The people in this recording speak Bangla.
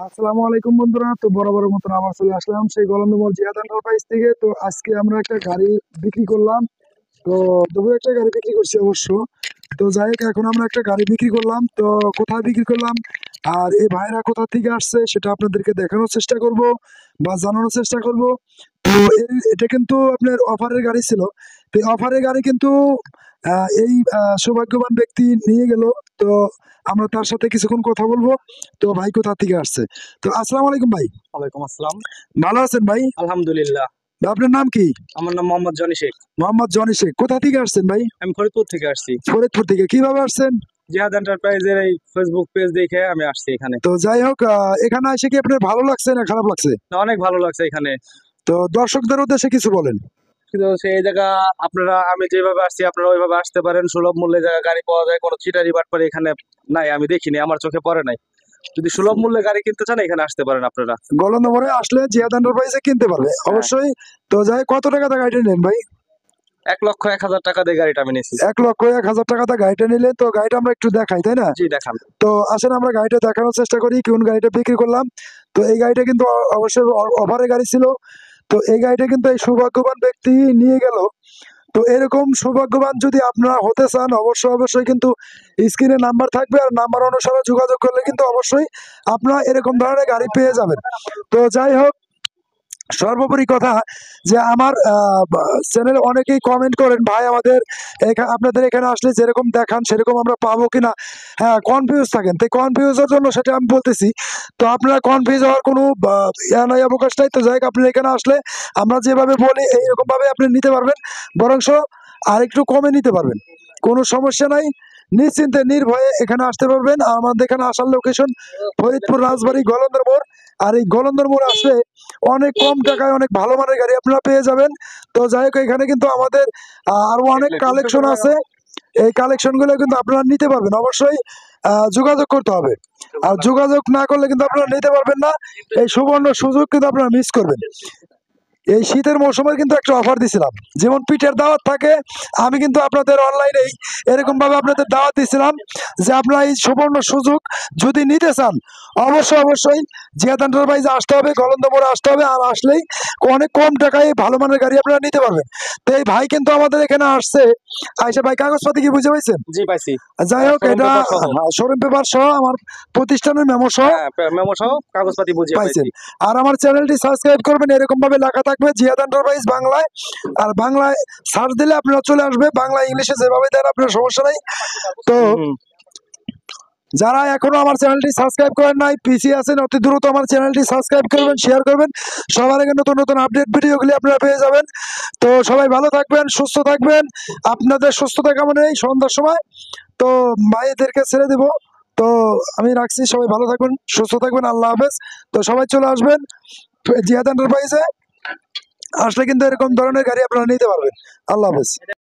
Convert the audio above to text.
আসসালামু আলাইকুম বন্ধুরা। তো বরাবর মতন আবার চলে আসলাম সেই গোলন্দমল জিয়াদ এন্টারপ্রাইজ থেকে। তো আজকে আমরা একটা গাড়ি বিক্রি করলাম। তো দুপুরে একটা গাড়ি বিক্রি করছি অবশ্য। তো যাই হোক, এখন আমরা একটা গাড়ি বিক্রি করলাম। তো কোথায় বিক্রি করলাম আর এই ভাইরা কোথা থেকে আসছে সেটা আপনাদেরকে দেখানোর চেষ্টা করব বা জানানোর চেষ্টা করব। তো এটা কিন্তু আপনার অফারের গাড়ি ছিল। তো অফারের গাড়ি কিন্তু এই সৌভাগ্যবান ব্যক্তি নিয়ে গেল। তো আমরা তার সাথে কিছুক্ষণ কথা বলবো। তো ভাই কোথা থেকে আসছে? তো আসসালামু আলাইকুম ভাই। ওয়ালাইকুম আসসালাম। ভালো আছেন ভাই? আলহামদুলিল্লাহ। ভাই, আপনার নাম কি? আমার নাম মোহাম্মদ জনি শেখ। মোহাম্মদ জনি শেখ। কোথা থেকে আসছেন ভাই? আমি ফরিদপুর থেকে আসছি। ফরিদপুর থেকে কিভাবে আসছেন? জিহাদ এন্টারপ্রাইজের এই ফেসবুক পেজ দেখে আমি আসছি এখানে। তো যাই হোক, এখানে এসে কি আপনার ভালো লাগছে না খারাপ লাগছে? না, অনেক ভালো লাগছে এখানে। তো দর্শকদের উদ্দেশ্যে কিছু বলেন। কিন্তু সেই জায়গা আপনারা আমি যেভাবে আসছি আপনারা ওইভাবে আসতে পারেন। সুলভ মূল্যে জায়গা গাড়ি পাওয়া যায়, কোনো চিটারি বাটপারি এখানে নাই, আমি দেখিনি, আমার চোখে পড়ে নাই। যদি সুলভ মূল্যে গাড়ি কিনতে চান এখানে আসতে পারেন আপনারা। গোলন্দমরে আসলে জিয়াদ এন্টারপ্রাইজে কিনতে পারবে অবশ্যই। তো যাই হোক, কত টাকা দিয়ে গাড়িটা নেন ভাই? 1,01,000 টাকা দিয়ে গাড়িটা আমি নিয়েছি। 1,01,000 টাকা দিয়ে গাড়িটা নিলে তো গাড়িটা আমরা একটু দেখাই, তাই না? জি দেখান। তো আসেন আমরা গাড়িটা দেখানোর চেষ্টা করি কোন গাড়িটা বিক্রি করলাম। তো এই গাড়িটা কিন্তু অবশ্যই অফারের গাড়ি ছিল। তো এই গাড়িটা কিন্তু এই সৌভাগ্যবান ব্যক্তি নিয়ে গেল। তো এরকম সৌভাগ্যবান যদি আপনারা হতে চান, অবশ্যই কিন্তু স্ক্রিনে নাম্বার থাকবে, আর নাম্বার অনুসারে যোগাযোগ করলে কিন্তু অবশ্যই আপনারা এরকম ধরনের গাড়ি পেয়ে যাবেন। তো যাই হোক, সর্বোপরি কথা যে আমার চ্যানেলে অনেকেই কমেন্ট করেন, ভাই আমাদের আপনাদের এখানে আসলে যেরকম দেখান সেরকম আমরা পাবো কিনা। হ্যাঁ, কনফিউজ থাকেন। তো কনফিউজের জন্য সেটা আমি বলতেছি। তো আপনারা কনফিউজ হওয়ার কোনো ইয়া নাই, অবকাশ নাই। তো যাই হোক, আপনারা এখানে আসলে আমরা যেভাবে বলি এইরকম ভাবে আপনি নিতে পারবেন, বরংশ আর একটু কমে নিতে পারবেন। কোনো সমস্যা নাই, নিশ্চিন্তে নির্ভয়ে এখানে আসতে পারবেন। আর আমাদের এখানে আসার লোকেশন ফরিদপুর রাজবাড়ী গোলন্দর মোড়। আর এই গোলন্দর মোড় আসলে অনেক কম টাকায় অনেক ভালো মানের গাড়ি আপনারা পেয়ে যাবেন। তো যাই হোক, এখানে কিন্তু আমাদের আরো অনেক কালেকশন আছে। এই কালেকশন গুলো কিন্তু আপনারা নিতে পারবেন। অবশ্যই যোগাযোগ করতে হবে। আর যোগাযোগ না করলে কিন্তু আপনারা নিতে পারবেন না। এই সুবর্ণ সুযোগ কিন্তু আপনারা মিস করবেন। এই শীতের মৌসুমে কিন্তু একটা অফার দিছিলাম, যেমন পিঠের দাওয়াত থাকে। আমি কিন্তু আপনাদের অনলাইনেই এরকম ভাবে আপনাদের দাওয়াত দিছিলাম যে আপনারা এই সুবর্ণ সুযোগ যদি নিতে চান, অবশ্যই জিয়াদ এন্টারপ্রাইজে আসতে হবে, গোলন্দমোড়ে আসতে হবে। আর আসলেই অনেক কম টাকায় ভালো মানের গাড়ি আপনারা নিতে পারবেন। তো এই ভাই কিন্তু আমাদের এখানে আসছে। আইসা ভাই কাগজপাতি কি বুঝে পাইছেন? জি পাইছি। যাই হোক, এটা শোরুম পেপার সহ আমার প্রতিষ্ঠানের মেমো সহ মেমো সহ কাগজপাতি বুঝিয়ে পাইছেন। পাইছি। আর আমার চ্যানেলটি সাবস্ক্রাইব করবেন, এরকম ভাবে লেখা থাকবে জিয়াদ এন্টারপ্রাইজ বাংলায়। আর বাংলায় সার্চ দিলে আপনারা চলে আসবে, বাংলা ইংলিশে যেভাবে দেন আপনার সমস্যা নাই। তো যারা এখনো আমার চ্যানেলটি সাবস্ক্রাইব করেন নাই, পিসি আছেন, অতি দ্রুত আমার চ্যানেলটি সাবস্ক্রাইব করবেন, শেয়ার করবেন। সবার আগে নতুন আপডেট ভিডিওগুলি আপনারা পেয়ে যাবেন। তো সবাই ভালো থাকবেন, সুস্থ থাকবেন। আপনাদের সুস্থতা কামনায় সন্ধ্যার সময় তো মায়েদেরকে ছেড়ে দেব। তো আমি রাখছি, সবাই ভালো থাকবেন, সুস্থ থাকবেন। আল্লাহ হাফেজ। তো সবাই চলে আসবেন জিয়াদ এন্টারপ্রাইজে। আসলে কিন্তু এরকম ধরনের গাড়ি আপনারা নিতে পারবেন। আল্লাহ হাফেজ।